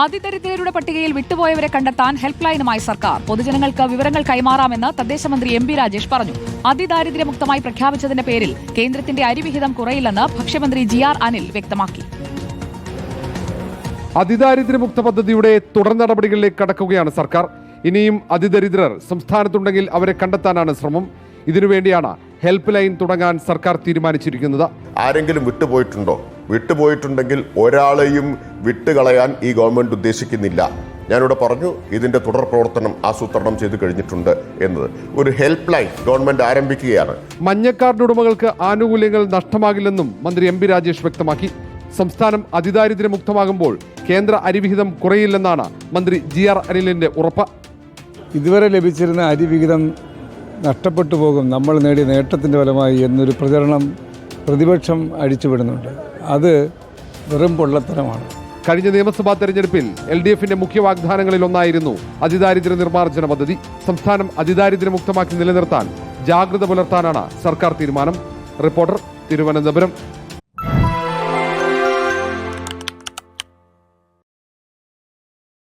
അതിദരിദ്രരുടെ പട്ടികയിൽ വിട്ടുപോയവരെ കണ്ടെത്താൻ ഹെൽപ്പ് ലൈനുമായി സർക്കാർ. പൊതുജനങ്ങൾക്ക് വിവരങ്ങൾ കൈമാറാമെന്ന് തദ്ദേശ മന്ത്രി എം.പി. രാജേഷ് പറഞ്ഞു. അതിദാരിദ്ര്യമുക്തമായി പ്രഖ്യാപിച്ചതിന്റെ പേരിൽ കേന്ദ്രത്തിന്റെ അരിവിഹിതം കുറയില്ലെന്ന് ഭക്ഷ്യമന്ത്രി ജി.ആർ. അനിൽ വ്യക്തമാക്കി. അതിദാരിദ്ര്യമുക്ത പദ്ധതിയുടെ തുടർ നടപടികളിലേക്ക് കടക്കുകയാണ് സർക്കാർ. ഇനിയും അതിദരിദ്രർ സംസ്ഥാനത്തുണ്ടെങ്കിൽ അവരെ കണ്ടെത്താനാണ് ശ്രമം. ഇതിനുവേണ്ടിയാണ് ഹെൽപ്പ് ലൈൻ തുടങ്ങാൻ സർക്കാർ തീരുമാനിച്ചിരിക്കുന്നത്. ആരെങ്കിലും വിട്ടുപോയിട്ടുണ്ടെങ്കിൽ ഒരാളെയും വിട്ടുകളയാൻ ഈ ഗവൺമെന്റ് ഉദ്ദേശിക്കുന്നില്ല. ഞാനിവിടെ പറഞ്ഞു, ഇതിന്റെ തുടർ പ്രവർത്തനം ആസൂത്രണം ചെയ്തു കഴിഞ്ഞിട്ടുണ്ട് എന്നത്. ഒരു ഹെൽപ്പ് ലൈൻ ഗവൺമെന്റ് ആരംഭിക്കുകയാണ്. മഞ്ഞക്കാർഡ് ഉടമകൾക്ക് ആനുകൂല്യങ്ങൾ നഷ്ടമാകില്ലെന്നും മന്ത്രി എം.പി. രാജേഷ് വ്യക്തമാക്കി. സംസ്ഥാനം അതിദാരിദ്ര്യമുക്തമാകുമ്പോൾ കേന്ദ്ര അരിവിഹിതം കുറയില്ലെന്നാണ് മന്ത്രി ജി.ആർ. അനിലിന്റെ ഉറപ്പ്. ഇതുവരെ ലഭിച്ചിരുന്ന അരിവിഹിതം നഷ്ടപ്പെട്ടു പോകും, നമ്മൾ നേടിയ നേട്ടത്തിൻ്റെ ഫലമായി എന്നൊരു പ്രചരണം പ്രതിപക്ഷം അഴിച്ചുവിടുന്നുണ്ട്. അത് വെറും പൊള്ളത്തരമാണ്. കഴിഞ്ഞ നിയമസഭാ തെരഞ്ഞെടുപ്പിൽ LDFന്റെ മുഖ്യ വാഗ്ദാനങ്ങളിൽ ഒന്നായിരുന്നു അതിദാരിദ്ര്യ നിർമ്മാർജ്ജന പദ്ധതി. സംസ്ഥാനം അതിദാരിദ്ര്യമുക്തമാക്കി നിലനിർത്താൻ ജാഗ്രത പുലർത്താനാണ് സർക്കാർ തീരുമാനം. റിപ്പോർട്ടർ, തിരുവനന്തപുരം.